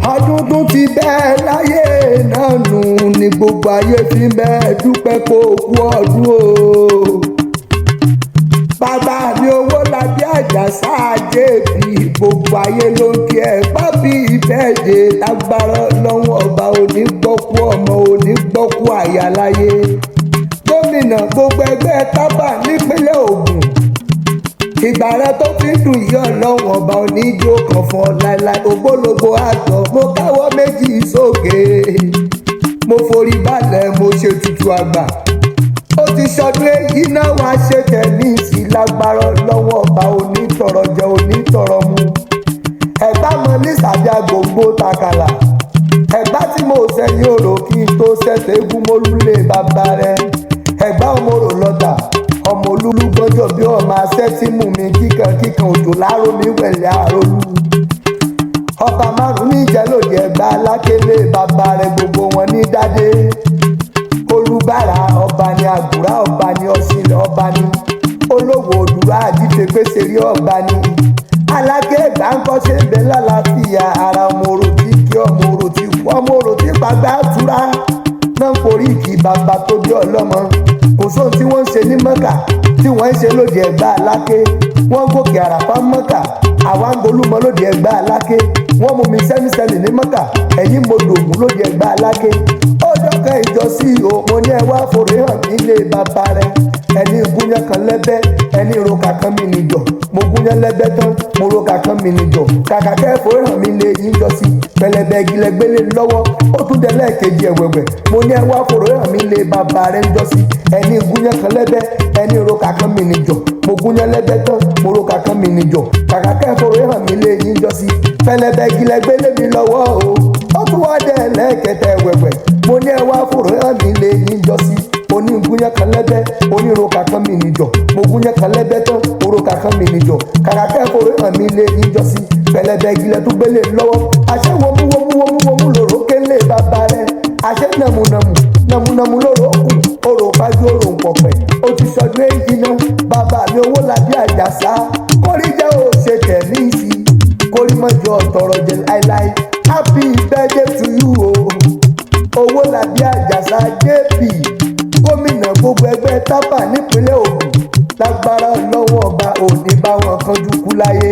ọdún tún ti bẹ́ẹ̀ láyé náà nù ní gbogbo ayé fi bẹ́ẹ̀ dúpẹ́ kó kú ọdún o. bàbá mi Owolabi Ajasa jébì gbogbo ayé ló ń kí ẹ pápí ìbẹ́ẹ̀dẹ̀ lágbára lọ́wọ́ ọba onígbọ́kú ọmọ onígbọ́kú àyà láyé. gómìnà gbogbo ẹgbẹ́ Tampan nípínlẹ̀ Ogun ìgbà rẹ tó fi dùn yí ọlọ́wọ́n ọba oníjó kan fún ọ láéláé ògbólógbò àtọ̀ mo káwọ́ méjì sókè mo forí balẹ̀ mo ṣe tutù àgbà ó ti ṣọdún èyí náà wá ṣe tẹ̀níìsì lágbára lọ́wọ́ ọba onítọ̀rọ̀ jẹ onítọ̀rọ̀ mu. Ẹ̀gbá mọ ní sàbíà gbogbo takàlà Ẹ̀gbá tí mo sẹ́yìn òrò kí n tó ṣẹ̀ṣẹ̀ eégún mólúlé bàbá rẹ̀ Ẹ̀gbá ọmọ òrò lọ́tà ọmọ olúlu gbọ́jọ́ bí ọmọ asẹ́tìmù mi kíkan òjò láàrò mi wẹ̀lẹ̀ àrólú. ọba márùn ní ìjẹ́lòdì Ẹ̀gbá alákélé bàbá rẹ̀ gbogbo wọn ní dádé. olùbárà ọba ní àgùrá ọba ní ọ̀ṣìlẹ̀ ọba ní olówó òdùrà àdìtẹ̀gbèsè rí ọba ní. aláké Ẹ̀gbá ń kọ́ ṣe ń bẹ lálàáfíà ara ọmọ orò tí kí ọmọ orò tí kú ọmọ orò tí pàgbà túra náà forí kì bàbá tó bí ọlọ́mọ. kò sóhun tí wọ́n ń ṣe ní Mọ́kà tí wọ́n ń ṣe lóde Ẹ̀gbá aláké. wọ́n gòkè àràfá Mọ́kà àwa ń golúmọ lóde Ẹ̀gbá aláké. wọ́n mú mi sẹ́mísẹ́mì ní Mọ́kà ẹ̀yìn mo dògùn lóde Ẹ̀gbá aláké. ọjọ́ kan ìjọsí o mo ní ẹ wá forí hàn nílé bàbá rẹ. ẹni gúnyán kan lẹ́bẹ́ ẹni roka kan mi nìjọ mo gúnyán lẹ́bẹ́ tán mo roka kan mi nìjọ kàkà kẹ́ forí hàn mi lé yín jọsí pẹlẹbẹ ìgilẹ̀ gbélé lọ́wọ́ ó tún dẹ lẹ́ẹ̀kejì ẹ̀wẹ̀wẹ̀ mo ní ẹ wá forí hàn mi lé bàbá rẹ jọsí ẹni gúnyán kan lẹ́bẹ́ ẹni roka kan mi nìjọ mo gúnyán lẹ́bẹ́ tán mo roka kan mi nìjọ kàkà kẹ́ forí hàn mi lé yín jọsí pẹlẹbẹ ìgilẹ̀ gbélé mi lọ́wọ́ o ó tún wá dẹ lẹ́ẹ̀kẹta ẹ̀wẹ̀wẹ̀ mo ní ẹ wá forí hàn mi lé yín jọsí onígúnyán kan lẹ́bẹ́ oníroka kan mi nìjọ mo gúnyán kan lẹ́bẹ́ tán oroka kan mi nìjọ kàkà kẹ́kọ̀ọ́ rẹ̀ hàn mí lé níjọ́sí pẹlẹbẹ ìgilẹ̀ tó gbélé lọ́wọ́ àṣẹ wọmúwọmúwọmú lòrò kélé bàbá rẹ̀ àṣẹ nàmúnàmú lòrò kù orò fájú orò pọ̀pẹ̀ ó ti sọdún èyí náà bàbá mi Owolabi Ajasa kórí jẹ́ ò ṣe tẹ̀níìsì kórí mọ́jọ tọrọ jẹ láíláí happy birthday to you o Owolabi Ajasa JP gómìnà gbogbo ẹgbẹ́ Tampan nípínlẹ̀ Ogun lágbára lọ́wọ́ ọba òní bá wọn kánjú kú láyé.